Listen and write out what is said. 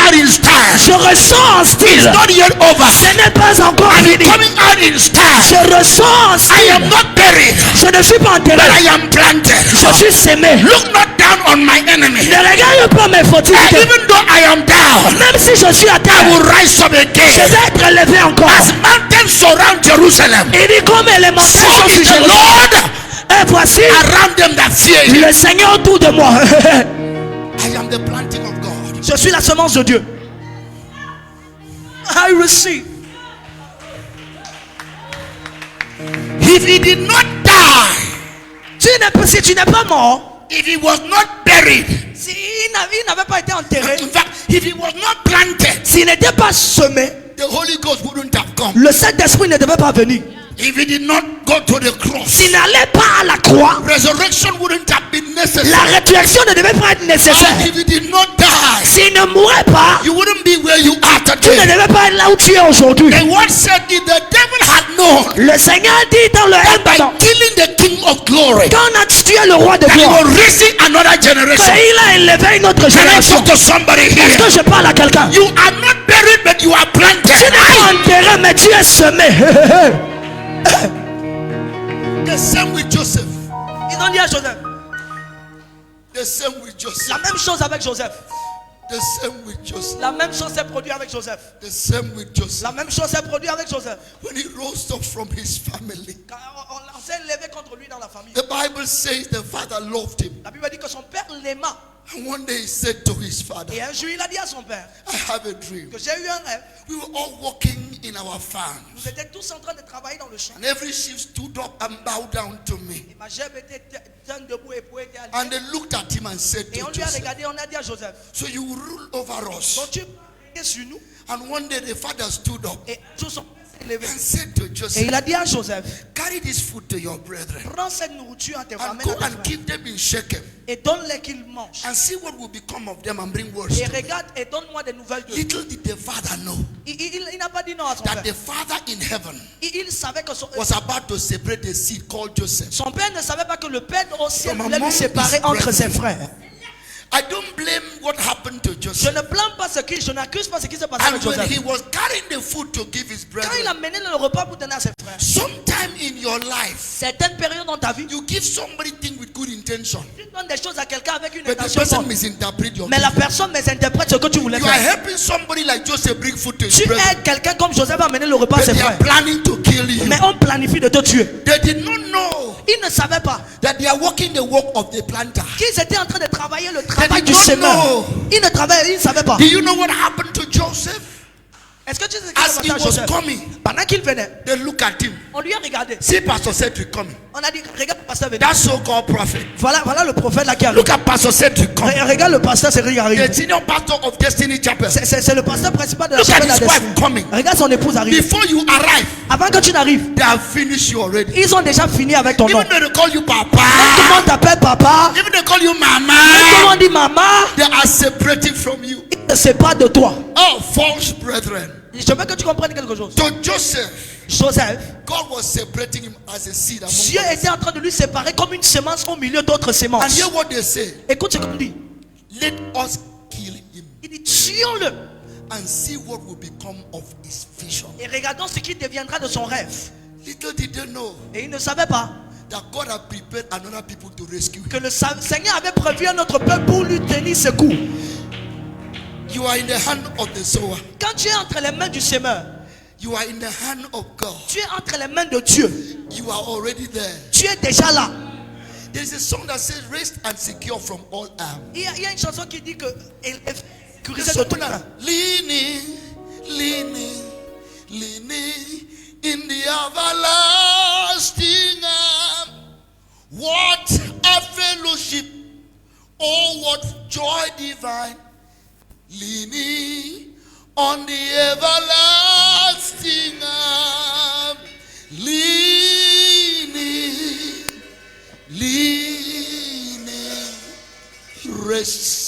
out in style. Je ressens en style. It's not yet over. Ce n'est pas encore I'm fini. coming out in style. Je ressens en I style. am not buried, Je ne suis pas but enterré. I am planted. Je suis sémé. Look not down on my enemy. Ne regarde pas mes And fautités. even though I am down, Même si je suis à I terre, will rise up je again. vais être élevé encore. As mountains surround Jerusalem, Il dit comme les montagnes so sont is sur the Jérusalem. Lord Et voici around them that fear him. le Seigneur autour de moi. I am the planting of God. Je suis la semence de Dieu. I receive. If he did not die, Si tu n'es pas mort, if he was not buried, si il n'avait pas été enterré, in fact, if he was not planted, s'il n'était pas semé, the Holy Ghost wouldn't have come. le Saint-Esprit ne devait pas venir. If he did not go to the cross, S'il n'allait pas à la croix, resurrection wouldn't have been la necessary. résurrection ne devait pas être nécessaire. If he did not die, S'il ne mourait pas, you wouldn't be where you are tu ne today. devais pas être là où tu es aujourd'hui. The word said, if the devil had known Le Seigneur dit dans le by Exode, killing the King of Glory, quand on a tué le roi de that he gloire, was raising another generation. il a élevé une autre Can I génération. talk to somebody Est-ce here? que je parle à quelqu'un? You are not buried, but you are Tu planted. n'es pas enterré, mais tu es semé. The same with Joseph. Ils ont dit à Joseph, The same with Joseph. la même chose avec Joseph. The same with Joseph. La même chose s'est produite avec Joseph. The same with Joseph. La même chose s'est produite avec Joseph. When he rose up from his family, Quand on s'est levé contre lui dans la famille. the Bible says the father loved him. La Bible dit que son père l'aima. And one day he said to his father, Et un jour, il a dit à son père I have a dream. que j'ai eu un rêve. We were all walking in our farm, Nous étions tous en train de travailler dans le champ. and every sheep stood up and bowed down to me. Et ma gerbe était debout et pour était And they looked at him and said Et on to lui a Joseph, regardé, on a dit à Joseph, so you will rule over us. donc tu es sur nous. And one day the father stood up Et tous sont élevés. and said to Et Joseph, il a dit à Joseph, carry this food to your brethren prends cette nourriture à tes frères, and amène go à tes and frères, give them in Shechem et donne-les qu'ils mangent. and see what will become of them and bring word Et to me. regarde et donne-moi des nouvelles de Little did the father know Il n'a pas dit non à son that père. the father in heaven Il savait que was about to separate the seed called Joseph. son père ne savait pas que le père au ciel From voulait among lui séparer his entre ses brethren. frères. I don't blame what happened to Je Joseph. ne blâme pas ce qui, je n'accuse pas ce qui s'est passé And avec when Joseph. he was carrying the food to give his Quand il brethren, a mené le repas pour donner à ses frères, sometime in your life, certaines périodes dans ta vie, you give somebody things with good intention, tu donnes des choses à quelqu'un avec une but the intention person bonne. misinterprets your Mais la gift. personne misinterprète ce que tu voulais You are faire. helping somebody like Joseph bring food to his Tu brethren, aides quelqu'un comme Joseph à mener le repas à but ses they are frères. planning to kill you. Mais on planifie de te tuer. They did not know Ils ne savaient pas that they are working the work of the planter. qu'ils étaient en train de travailler le travail did du not semeur. know. Ils ne savaient pas. Do you know what happened to Joseph? Est-ce que tu sais ce qui As s'est he passé à was Joseph? coming, Pendant qu'il venait, they look at him. on lui a regardé. See Pastor Cedric coming. On a dit, regarde le pasteur venir. That so-called prophet. Voilà le prophète là qui arrive. Look at Pastor Cedric coming. Regarde le pasteur Cédric qui arrive. The senior pastor of Destiny Chapel. C'est le pasteur principal de la Look at chapelle his de wife Destiny. coming. Regarde son épouse arrive. Before you arrive, Avant que tu n'arrives, they have finished you already. ils ont déjà fini avec ton nom. Even though they call you Tout le Papa, monde t'appelle papa. even they call you Tout le Mama, monde dit maman. they are separating from you. Ils ne savent pas de toi. Oh, false brethren. Je veux que tu comprennes quelque chose. To Joseph, Joseph, God was separating him as a seed among Dieu others. était en train de lui séparer comme une semence au milieu d'autres And semences. hear what they say. Écoute ce qu'on dit. Let us kill him Il dit tuons-le and see what will become of his vision. et regardons ce qui deviendra de son rêve. Little did they know Et il ne savait pas that God had prepared another people to rescue him. que le Seigneur avait prévu un autre peuple pour lui tenir secours. You are in the hand of the sower. Quand tu es entre les mains du semeur, You are in the hand of God. tu es entre les mains de Dieu. You are already there. Tu es déjà là. There is a song that says, "Rest and secure from all harm." Il y a une chanson qui dit que elle est sécurisée de tout mal. Leaning, leaning, leaning in the everlasting arm. What a fellowship! Oh, what joy divine! Leaning on the everlasting arm. Leaning, leaning, rest